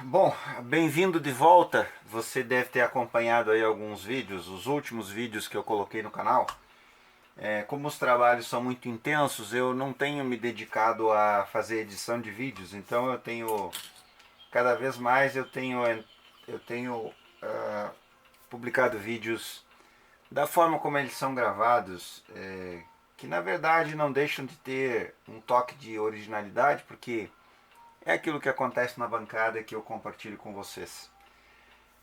Bom, bem-vindo de volta. Você deve ter acompanhado aí alguns vídeos, os últimos vídeos que eu coloquei no canal. Como os trabalhos são muito intensos, eu não tenho me dedicado a fazer edição de vídeos, então cada vez mais eu tenho publicado vídeos da forma como eles são gravados, que na verdade não deixam de ter um toque de originalidade, porque é aquilo que acontece na bancada que eu compartilho com vocês.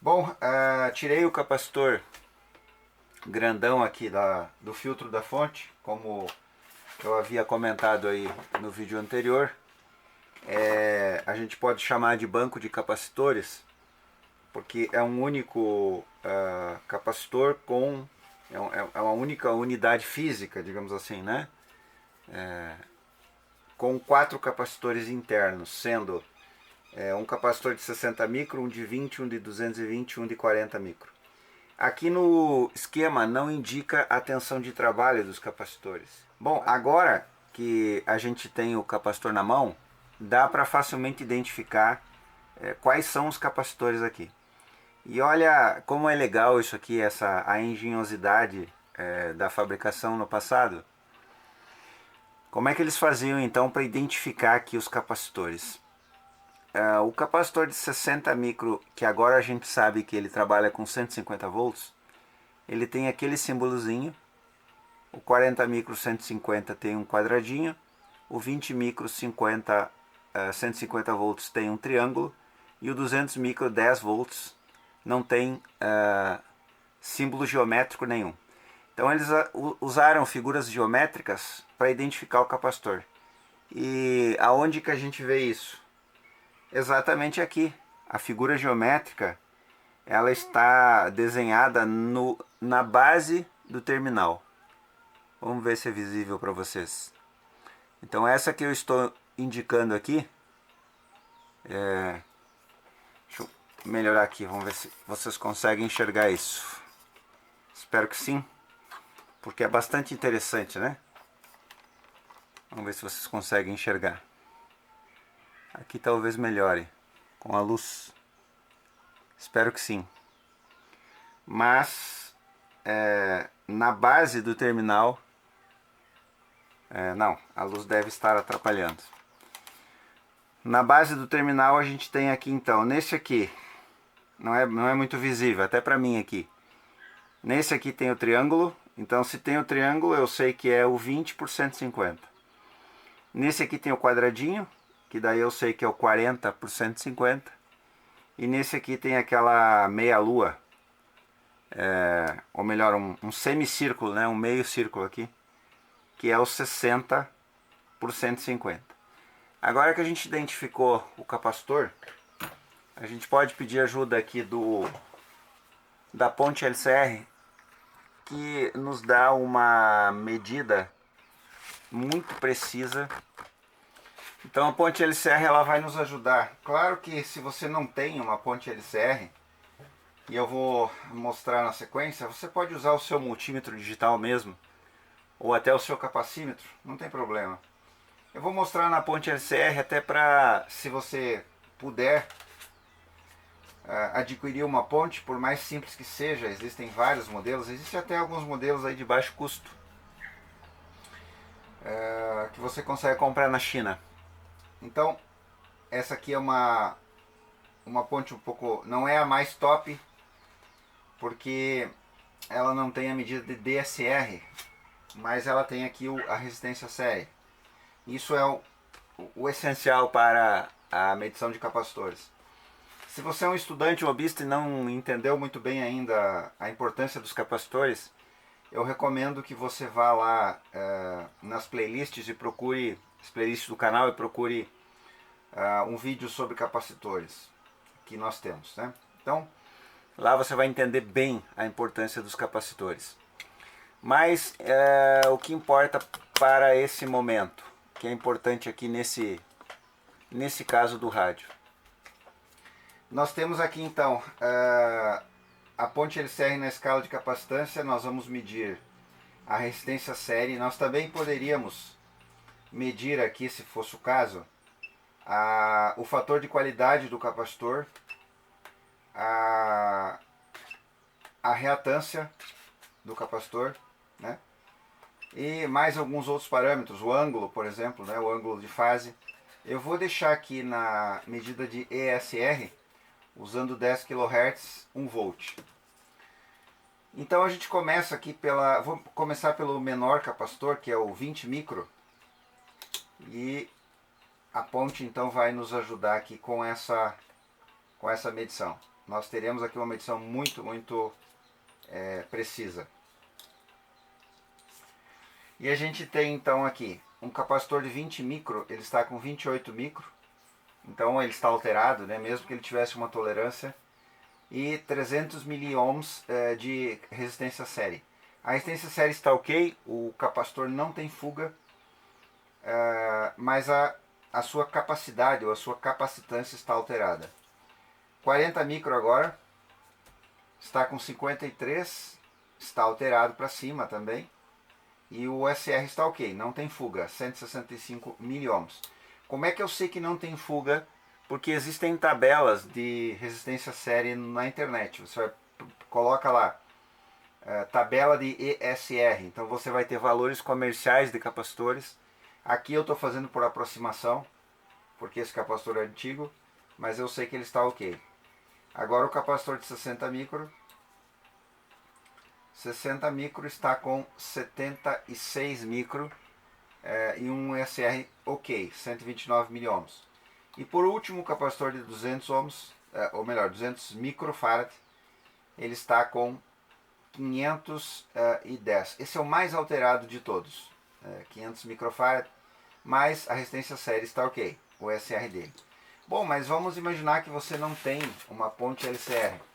Bom, tirei o capacitor grandão aqui do filtro da fonte, como eu havia comentado aí no vídeo anterior. A gente pode chamar de banco de capacitores, porque é um único capacitor é uma única unidade física, digamos assim, né? Com 4 capacitores internos, sendo um capacitor de 60 micro, um de 20, um de 220 e um de 40 micro. Aqui no esquema não indica a tensão de trabalho dos capacitores. Bom, agora que a gente tem o capacitor na mão, dá para facilmente identificar quais são os capacitores aqui. E olha como é legal isso aqui, a engenhosidade da fabricação no passado. Como é que eles faziam então para identificar aqui os capacitores? O capacitor de 60 micro, que agora a gente sabe que ele trabalha com 150 volts, ele tem aquele símbolozinho. O 40 micro 150 tem um quadradinho, o 20 micro 150 volts tem um triângulo, e o 200 micro 10 volts não tem símbolo geométrico nenhum. Então eles usaram figuras geométricas para identificar o capacitor. E aonde que a gente vê isso? Exatamente aqui. A figura geométrica ela está desenhada na base do terminal. Vamos ver se é visível para vocês. Então essa que eu estou indicando aqui, deixa eu melhorar aqui, vamos ver se vocês conseguem enxergar isso. Espero que sim, porque é bastante interessante, né? Vamos ver se vocês conseguem enxergar. Aqui talvez melhore com a luz. Espero que sim. Mas na base do terminal, não, a luz deve estar atrapalhando. Na base do terminal a gente tem aqui então, nesse aqui, não é muito visível, até para mim aqui. Nesse aqui tem o triângulo, então se tem o triângulo eu sei que é o 20 por 150. Nesse aqui tem o quadradinho, que daí eu sei que é o 40 por 150. E nesse aqui tem aquela meia-lua, ou melhor, um semicírculo, né? Um meio círculo aqui, que é o 60 por 150. Agora que a gente identificou o capacitor, a gente pode pedir ajuda aqui da ponte LCR, que nos dá uma medida muito precisa. Então a ponte LCR ela vai nos ajudar. Claro que se você não tem uma ponte LCR, e eu vou mostrar na sequência, você pode usar o seu multímetro digital mesmo, ou até o seu capacímetro, não tem problema. Eu vou mostrar na ponte LCR até para, se você puder adquirir uma ponte, por mais simples que seja, existem vários modelos, existem até alguns modelos aí de baixo custo, que você consegue comprar na China. Então, essa aqui é uma ponte um pouco, não é a mais top, porque ela não tem a medida de DSR, mas ela tem aqui a resistência série. Isso é o essencial para a medição de capacitores. Se você é um estudante hobbyista e não entendeu muito bem ainda a importância dos capacitores, eu recomendo que você vá lá nas playlists e procure as playlists do canal e procure um vídeo sobre capacitores que nós temos, né? Então lá você vai entender bem a importância dos capacitores. Mas o que importa para esse momento, que é importante aqui nesse caso do rádio. Nós temos aqui então a ponte LCR na escala de capacitância. Nós vamos medir a resistência série. Nós também poderíamos medir aqui, se fosse o caso, o fator de qualidade do capacitor, a reatância do capacitor, né? E mais alguns outros parâmetros, o ângulo, por exemplo, né? O ângulo de fase. Eu vou deixar aqui na medida de ESR, usando 10 kHz, 1 volt. Então a gente começa aqui vou começar pelo menor capacitor, que é o 20 micro. E a ponte então vai nos ajudar aqui com essa medição. Nós teremos aqui uma medição muito precisa. E a gente tem então aqui um capacitor de 20 micro, ele está com 28 micro, então ele está alterado, né, mesmo que ele tivesse uma tolerância, e 300 miliohms de resistência série. A resistência série está ok, o capacitor não tem fuga, mas a sua capacidade ou a sua capacitância está alterada. 40 micro agora, está com 53, está alterado para cima também. E o SR está ok, não tem fuga, 165 miliohms. Como é que eu sei que não tem fuga? Porque existem tabelas de resistência série na internet. Você coloca lá, tabela de ESR, então você vai ter valores comerciais de capacitores. Aqui eu estou fazendo por aproximação, porque esse capacitor é antigo, mas eu sei que ele está ok. Agora o capacitor de 60 micro. 60 micro está com 76 micro e um SR ok, 129 miliohms. E por último o capacitor de 200 ohms, ou melhor, 200 microfarad, ele está com 510. Esse é o mais alterado de todos, 500 microfarad, mas a resistência série está ok, o SR dele. Bom, mas vamos imaginar que você não tem uma ponte LCR.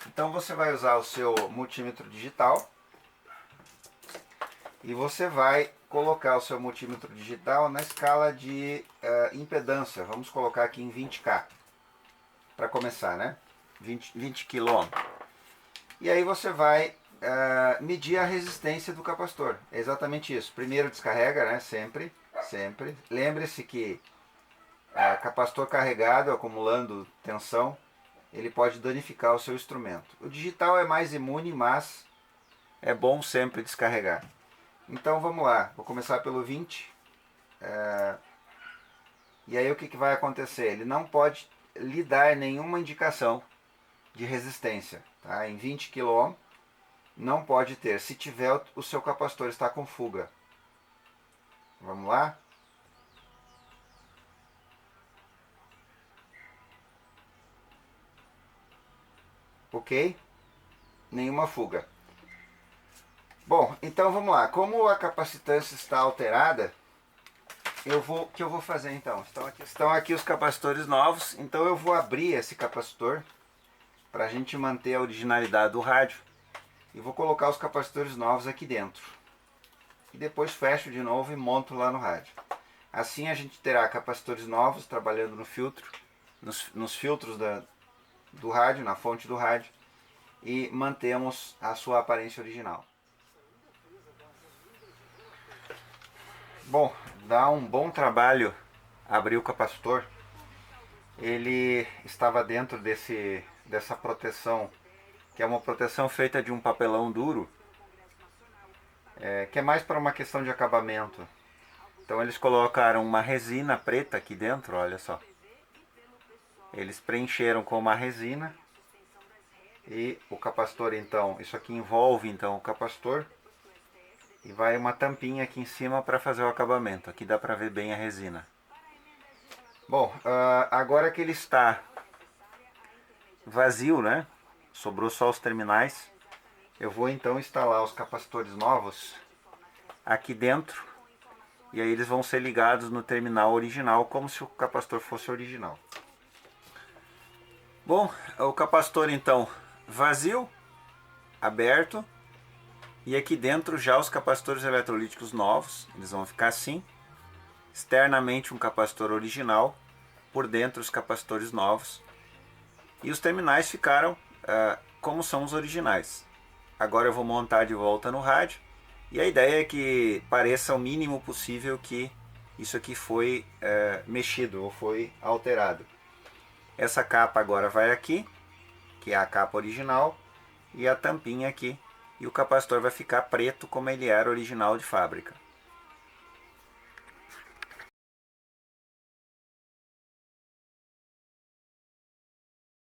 Então você vai usar o seu multímetro digital e você vai colocar o seu multímetro digital na escala de impedância. Vamos colocar aqui em 20K para começar, né? 20 kΩ. E aí você vai medir a resistência do capacitor. É exatamente isso. Primeiro descarrega, né? Sempre. Lembre-se que capacitor carregado, acumulando tensão, ele pode danificar o seu instrumento. O digital é mais imune, mas é bom sempre descarregar. Então vamos lá, vou começar pelo 20. E aí o que vai acontecer? Ele não pode lhe dar nenhuma indicação de resistência. Tá? Em 20 kΩ não pode ter. Se tiver, o seu capacitor está com fuga. Vamos lá? Ok? Nenhuma fuga. Bom, então vamos lá. Como a capacitância está alterada, o que eu vou fazer então? Estão aqui os capacitores novos, então eu vou abrir esse capacitor para a gente manter a originalidade do rádio e vou colocar os capacitores novos aqui dentro. E depois fecho de novo e monto lá no rádio. Assim a gente terá capacitores novos trabalhando no filtro, nos filtros do rádio, na fonte do rádio, e mantemos a sua aparência original. Bom, dá um bom trabalho abrir o capacitor. Ele estava dentro dessa proteção, que é uma proteção feita de um papelão duro, que é mais para uma questão de acabamento. Então eles colocaram uma resina preta aqui dentro, olha só. Eles preencheram com uma resina e o capacitor então, isso aqui envolve então o capacitor e vai uma tampinha aqui em cima para fazer o acabamento. Aqui dá para ver bem a resina. Bom, agora que ele está vazio, né? Sobrou só os terminais. Eu vou então instalar os capacitores novos aqui dentro. E aí eles vão ser ligados no terminal original, como se o capacitor fosse original. Bom, o capacitor então vazio, aberto. E aqui dentro já os capacitores eletrolíticos novos, eles vão ficar assim. Externamente um capacitor original, por dentro os capacitores novos. E os terminais ficaram como são os originais. Agora eu vou montar de volta no rádio. E a ideia é que pareça o mínimo possível que isso aqui foi mexido ou foi alterado. Essa capa agora vai aqui, que é a capa original, e a tampinha aqui, e o capacitor vai ficar preto como ele era original de fábrica.